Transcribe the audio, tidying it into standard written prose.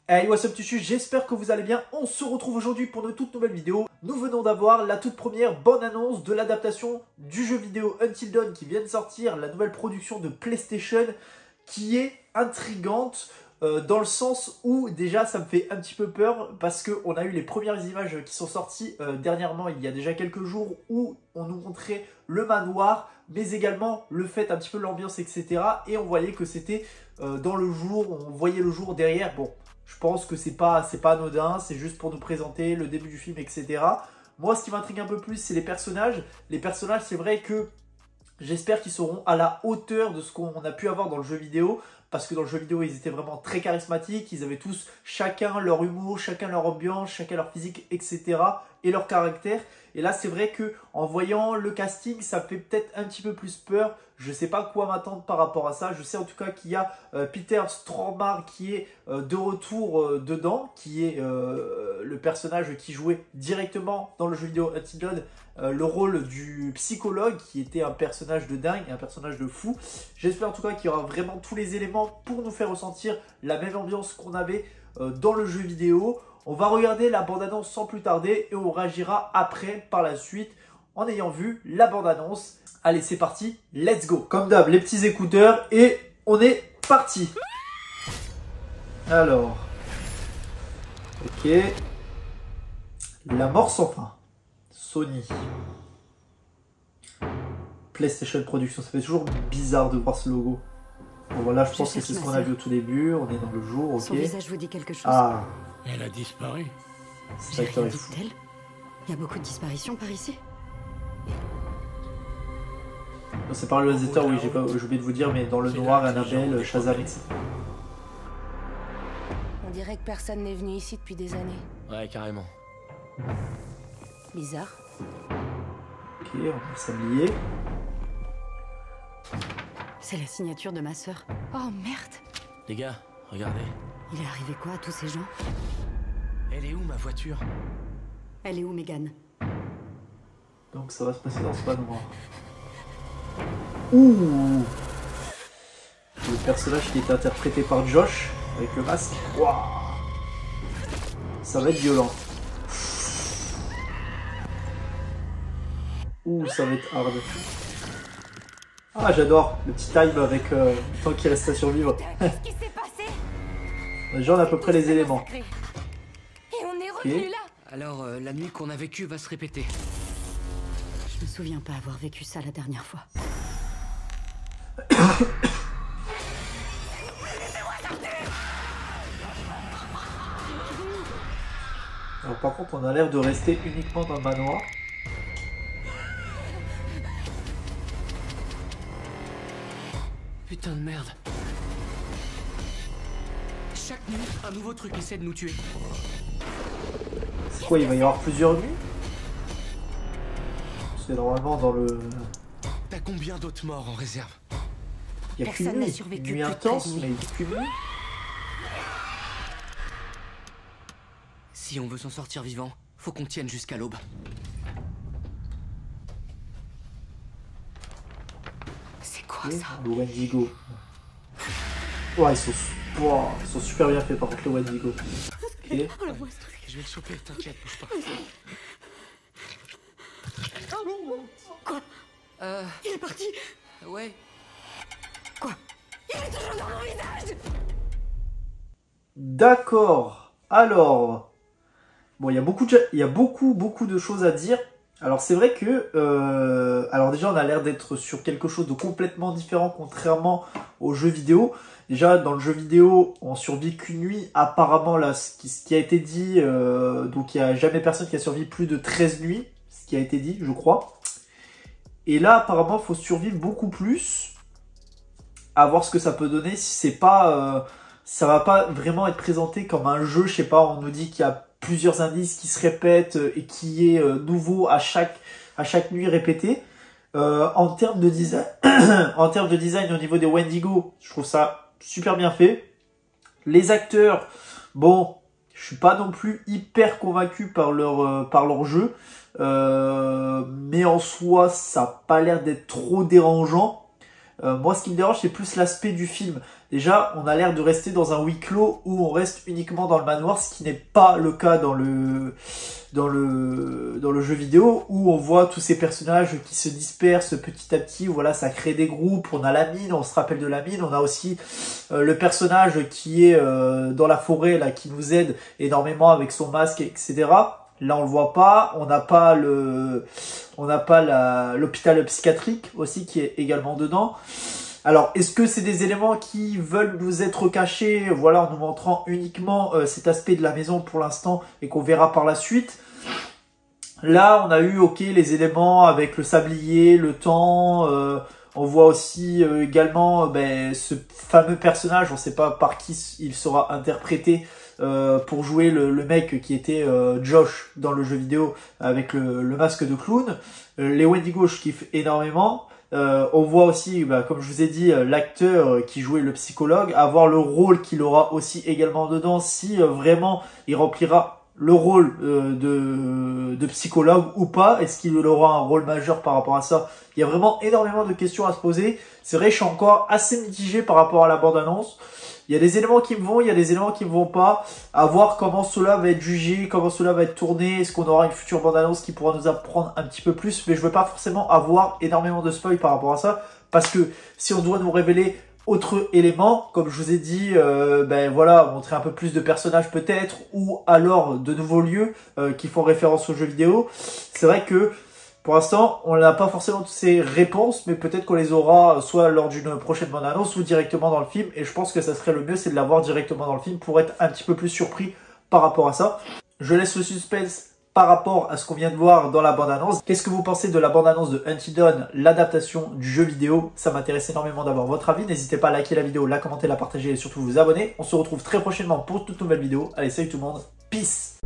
Hey, what's up Tuchu, j'espère que vous allez bien. On se retrouve aujourd'hui pour une toute nouvelle vidéo. Nous venons d'avoir la toute première bonne annonce de l'adaptation du jeu vidéo Until Dawn qui vient de sortir, la nouvelle production de PlayStation qui est intrigante dans le sens où déjà ça me fait un petit peu peur parce qu'on a eu les premières images qui sont sorties dernièrement, il y a déjà quelques jours, où on nous montrait le manoir, mais également le fait un petit peu l'ambiance, etc. Et on voyait que c'était dans le jour, on voyait le jour derrière. Bon, je pense que c'est pas anodin, c'est juste pour nous présenter le début du film, etc. Moi, ce qui m'intrigue un peu plus, c'est les personnages. Les personnages, c'est vrai que j'espère qu'ils seront à la hauteur de ce qu'on a pu avoir dans le jeu vidéo. Parce que dans le jeu vidéo, ils étaient vraiment très charismatiques. Ils avaient tous chacun leur humour, chacun leur ambiance, chacun leur physique, etc. Et leur caractère. Et là, c'est vrai que en voyant le casting, ça fait peut-être un petit peu plus peur. Je ne sais pas quoi m'attendre par rapport à ça. Je sais en tout cas qu'il y a Peter Stormare qui est de retour dedans, qui est le personnage qui jouait directement dans le jeu vidéo Until Dawn le rôle du psychologue, qui était un personnage de dingue, un personnage de fou. J'espère en tout cas qu'il y aura vraiment tous les éléments pour nous faire ressentir la même ambiance qu'on avait dans le jeu vidéo. On va regarder la bande-annonce sans plus tarder et on réagira après, par la suite, en ayant vu la bande-annonce. Allez, c'est parti, let's go. Comme d'hab, les petits écouteurs et on est parti. Alors, ok. La mort sans fin. Sony. PlayStation Production. Ça fait toujours bizarre de voir ce logo. Bon, voilà, je pense que c'est ce qu'on a vu au tout début. On est dans le jour, ok. Son visage vous dit quelque chose? Ah. Elle a disparu. J'ai rien dit d'elle. Il y a beaucoup de disparitions par ici. C'est par le réalisateur, oui, j'ai oublié de vous dire, mais dans le noir, Annabelle, Shazam, etc. On dirait que personne n'est venu ici depuis des années. Ouais, carrément. Bizarre. Ok, on va s'habiller. C'est la signature de ma sœur. Oh merde! Les gars, regardez. Il est arrivé quoi à tous ces gens? Elle est où ma voiture? Elle est où, Megan? Donc ça va se passer dans ce manoir. Ouh! Le personnage qui était interprété par Josh, avec le masque. Waouh! Ça va être violent. Ouh, ça va être hard. Ah, j'adore le petit time avec le temps qui reste à survivre. Qu'est-ce qui s'est passé? Déjà, on a à peu près les éléments. Et on est revenu là. Alors, la nuit qu'on a vécue va se répéter. Je me souviens pas avoir vécu ça la dernière fois. Alors par contre, on a l'air de rester uniquement dans le manoir. Putain de merde. Chaque nuit, un nouveau truc essaie de nous tuer. C'est quoi, il va y avoir plusieurs nuits? C'est normalement dans le... T'as combien d'autres morts en réserve? Il n'y a qu'une Personne n'a nuit. survécu Une nuit plus de intense, 13 nuits. mais il n'y a qu'une nuit. Si on veut s'en sortir vivant, faut qu'on tienne jusqu'à l'aube. C'est quoi Ok, ça? le Wendigo. Ouais, ils sont super bien faits par contre, le Wendigo. Ok. Je vais le choper, t'inquiète, bouge pas. Quoi? Il est parti? Ouais. Quoi? Il est toujours dans mon visage! D'accord. Alors, bon, il y a beaucoup de choses à dire. Alors c'est vrai que, alors déjà on a l'air d'être sur quelque chose de complètement différent contrairement aux jeux vidéo. Déjà dans le jeu vidéo on survit qu'une nuit. Apparemment là ce qui a été dit, donc il n'y a jamais personne qui a survécu plus de 13 nuits. Ce qui a été dit je crois. Et là apparemment il faut survivre beaucoup plus. À voir ce que ça peut donner si c'est pas... ça va pas vraiment être présenté comme un jeu, je sais pas, on nous dit qu'il y a plusieurs indices qui se répètent et qui est nouveau à chaque nuit répétée. En termes de design, en termes de design au niveau des Wendigo, je trouve ça super bien fait. Les acteurs, bon, je suis pas non plus hyper convaincu par leur jeu, mais en soi, ça a pas l'air d'être trop dérangeant. Moi, ce qui me dérange, c'est plus l'aspect du film. Déjà, on a l'air de rester dans un huis clos où on reste uniquement dans le manoir, ce qui n'est pas le cas dans le jeu vidéo, où on voit tous ces personnages qui se dispersent petit à petit. Voilà, ça crée des groupes. On a la mine, on se rappelle de la mine. On a aussi le personnage qui est dans la forêt, là, qui nous aide énormément avec son masque, etc. Là, on le voit pas. On n'a pas l'hôpital psychiatrique aussi qui est également dedans. Alors, est-ce que c'est des éléments qui veulent nous être cachés, voilà, en nous montrant uniquement cet aspect de la maison pour l'instant et qu'on verra par la suite? Là, on a eu, ok, les éléments avec le sablier, le temps. On voit aussi également ce fameux personnage, on ne sait pas par qui il sera interprété, pour jouer le mec qui était Josh dans le jeu vidéo avec le masque de clown. Les Wendigo, je kiffe énormément. On voit aussi, comme je vous ai dit, l'acteur qui jouait le psychologue, avoir le rôle qu'il aura aussi également dedans, si vraiment il remplira le rôle de psychologue ou pas. Est-ce qu'il aura un rôle majeur par rapport à ça? Il y a vraiment énormément de questions à se poser. C'est vrai, je suis encore assez mitigé par rapport à la bande-annonce. Il y a des éléments qui me vont, il y a des éléments qui me vont pas. À voir comment cela va être jugé, comment cela va être tourné. Est-ce qu'on aura une future bande-annonce qui pourra nous apprendre un petit peu plus? Mais je veux pas forcément avoir énormément de spoil par rapport à ça. Parce que si on doit nous révéler autre élément, comme je vous ai dit, voilà, montrer un peu plus de personnages peut-être, ou alors de nouveaux lieux qui font référence au jeu vidéo. C'est vrai que pour l'instant, on n'a pas forcément toutes ces réponses, mais peut-être qu'on les aura soit lors d'une prochaine bande-annonce ou directement dans le film. Et je pense que ça serait le mieux, c'est de l'avoir directement dans le film pour être un petit peu plus surpris par rapport à ça. Je laisse le suspense par rapport à ce qu'on vient de voir dans la bande-annonce. Qu'est-ce que vous pensez de la bande-annonce de Until Dawn, l'adaptation du jeu vidéo? Ça m'intéresse énormément d'avoir votre avis. N'hésitez pas à liker la vidéo, la commenter, la partager et surtout vous abonner. On se retrouve très prochainement pour toute nouvelle vidéo. Allez, salut tout le monde. Peace!